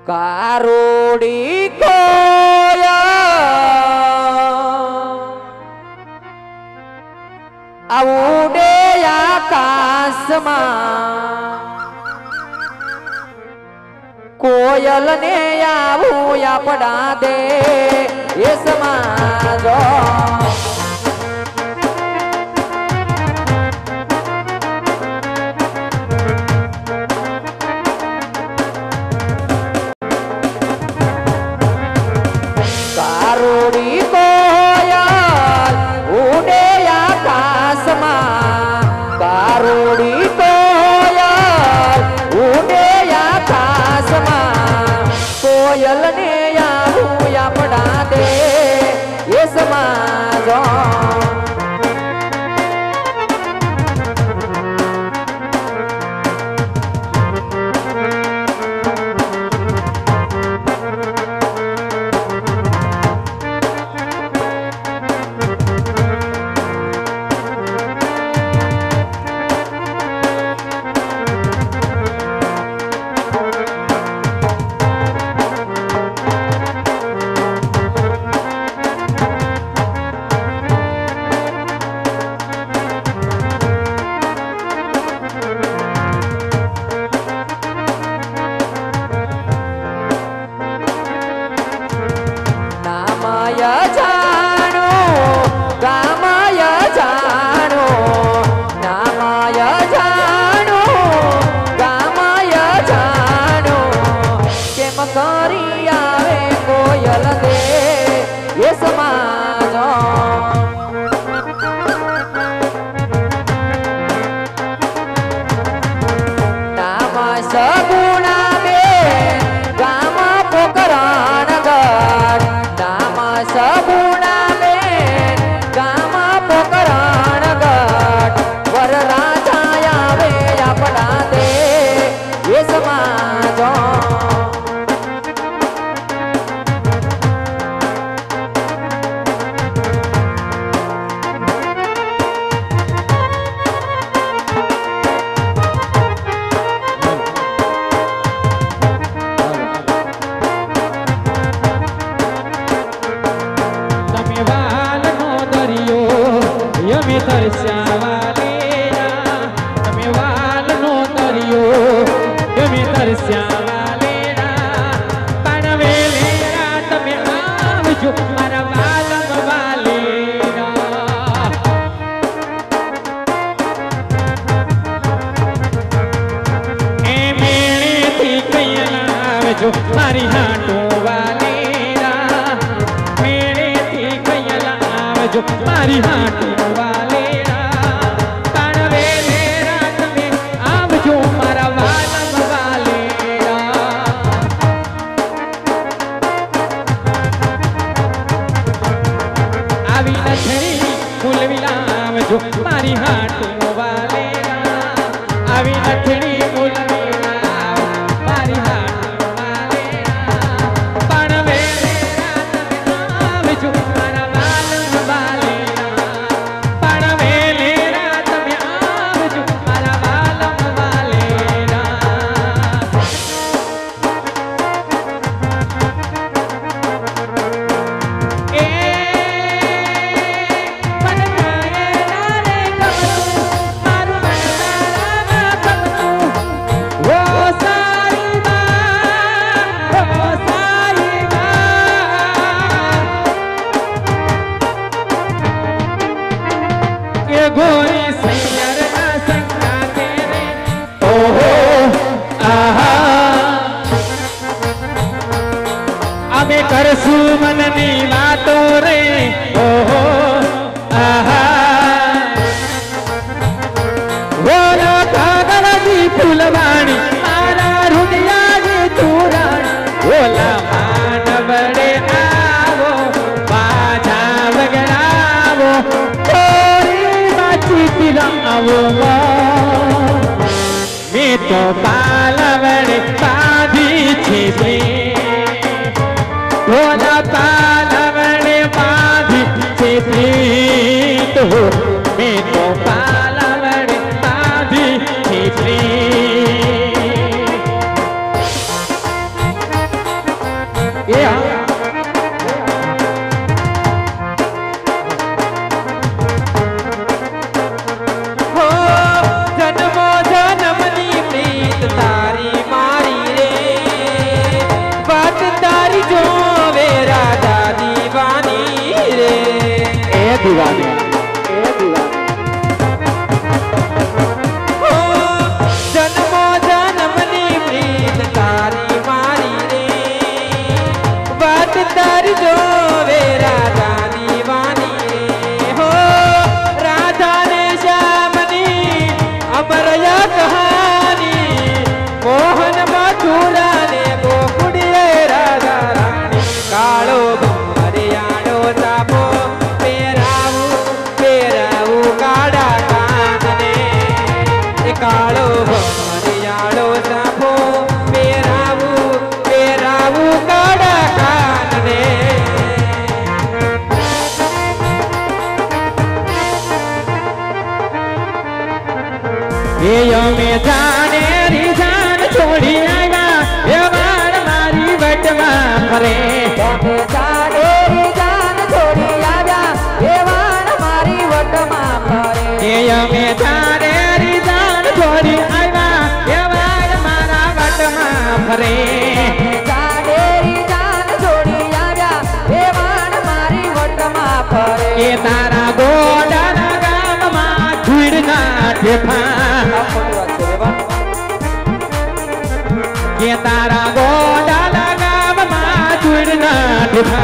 કારોડી કોયા ઉડે આકાશમાં કોયલ ને આવું આપડા દે એ સમાજો કારોડી કોયલ ઉડે આકાશમાં કારોડી કોયલ ઉડે આકાશમાં કોયલ ને આવું આપડા દે એ સમાજો तो पालवड़ बाधी छे भोला पालवड़ बाधी छे तो मैं तो पालवड़ बाधी छे એ दीवानी जन्मो जन्मनी प्रीत तारी मारी रे बात तारी जो वे राधा दीवानी रे हो राधा ने श्यामनी अमरया कहानी मोहन मथुरा ने गोकुड़िये राधा रानी कालो हरियाणो तापो कालो हरियाणो साफो पेरावू पेरावू काड़ा कान रे ये में जाने री जान छोड़ी आया ये बार मारी बटवा फरे जाने री जान छोड़ी आया ये बार मारी बटवा फरे ये में जाने छोड़ी आया ये बार मारा बटवा फरे जानेरी जान छोड़ी आया ये बार मारी बटवा फरे ये तारा गोडा गाम मा झुड़ना ठेफा ये तारा गोडा गाम मा झुड़ना ठेफा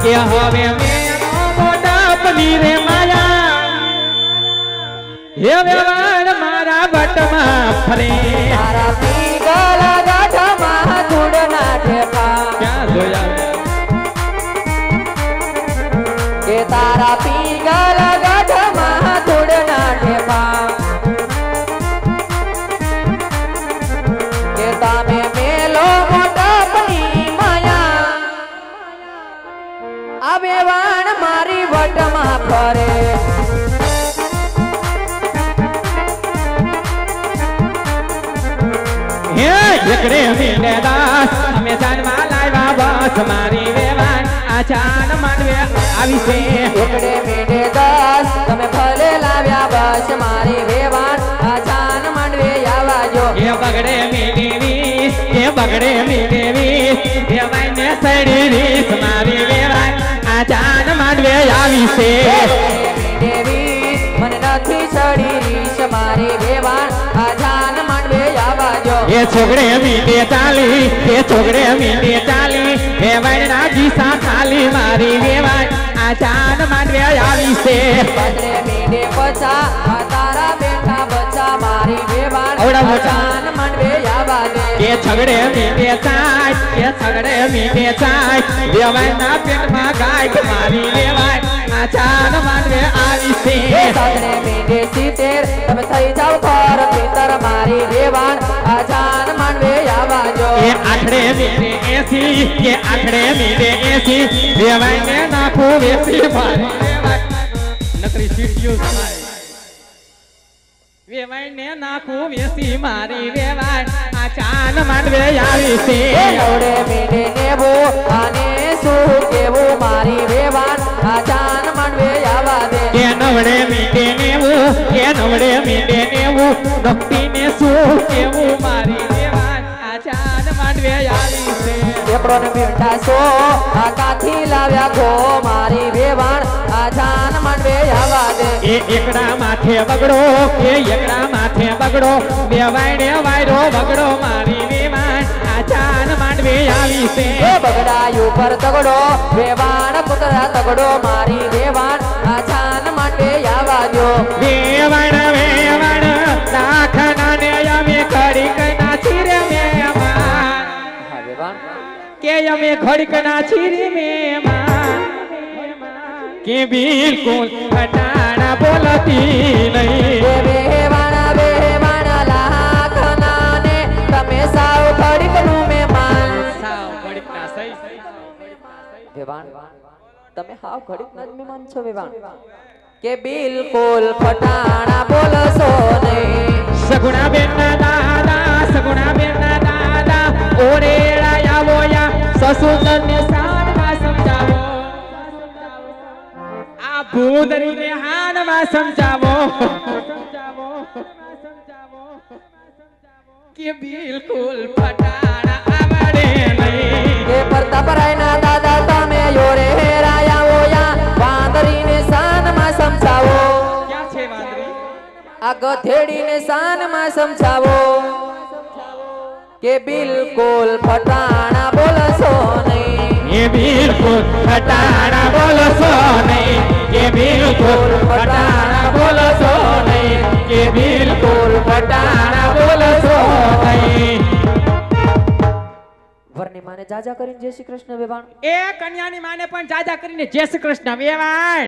ये हवे में मोटा पनीर माया ये व्यवहार मारा बटमा फरे तारा पीगल गाठमा झुड़ना ठेपा क्या जोया ये तारा पीगल गाठमा झुड़ना ठेपा ये तामे मेलो मोटा पनी माया आवे वाण मारी बटमा फरे एकड़े मीने दास हमें जानवा लायवा बस मारी वेवान आचान मानवे आवी से एकड़े मीने दास तमे भले लाव्या बस मारी वेवान आचान मानवे आवा जो ये बगड़े मीने वीस ये बगड़े मीने वीस ये मैंने सड़ी रीस मारी वेवान आचान मानवे आवी से मन नथी सड़ी रीस मारी वेवान आचान मानवे आवा जो ये छोकरे मीने चाली ये छोकरे मीने चाली ये वैना जी सा खाली मारी वेवान आचान मानवे आवी से बदरे मीने बचा तारा बेटा बचा मारी वेवान आचान मानवे आवा दे ये झगड़े मीने चाय ये झगड़े मीने चाय ये वैना पेट में गाय मारी वेवान आचान मानवे आवी से बदरे मीने सीतेर तब थई जाओ थोर भीतर मारी वेवान आचान मानवे आवा जो ये आखड़े मीने ऐसी ये आखड़े मीने ऐसी ये वैने नाखू वेसी मारी वेवान नकरी सीटियो सुनाई वे वैने नाखू वेसी मारी वेवान आचान मानवे आवी से नवड़े मीने नेबो आने सु केवो मारी वेवान आचान मानवे आवा दे ये नवड़े मीने नेवो ये नवड़े मीने नेवो नक्ति ने सु केवो मारी वेवान आचान मानवे आवी से एकड़ो ने बेटा सो आकाथी लाव्या गो मारी वेवान आचान मानवे आवा दे ये एकड़ा माथे बगड़ो ये एकड़ा माथे बगड़ो वेवाने वायरो बगड़ो मारी वेवान आचान मानवे आवी से बगड़ा ऊपर तगड़ो वेवान पुतरा तगड़ो मारी वेवान आचान मानवे आवा दो वेवान वेवान दाखना ने यमे खड़ी कना छिरे मेहमान वेवान के यमे खड़ी कना छिरे मेहमान के बिल्कुल हटाना बोलती नहीं वेवान लाखना ने तमे साव खड़ीकनु मेहमान साव खड़ीकना सही વેવાણ તમે હાવ ઘડીક ના જ મહેમાન છો વેવાણ કે બિલકુલ ફટાણા બોલશો નહીં સગુણા બેન ના દાદા સગુણા બેન ના સમજાવો કે બિલકુલ ફટાણા આવડે નહીં કે પ્રતાપરાયના દાદા તમે યોરે રાયા ઓયા વાંદરીને શાનમાં સમજાવો ક્યાં છે વાંદરી આ ગધેડીને શાનમાં સમજાવો કે બિલકુલ ફટાણા બોલશો નહીં એ બિલકુલ ફટાણા બોલશો નહીં કે બિલકુલ ફટાણા બોલશો નહીં કે બિલકુલ ફટાણા બોલશો નહીં વરની માને જાજા કરીને જય શ્રી કૃષ્ણ વેવાણ એ કન્યાની માને પણ જાજા કરીને જય શ્રી કૃષ્ણ વેવાણ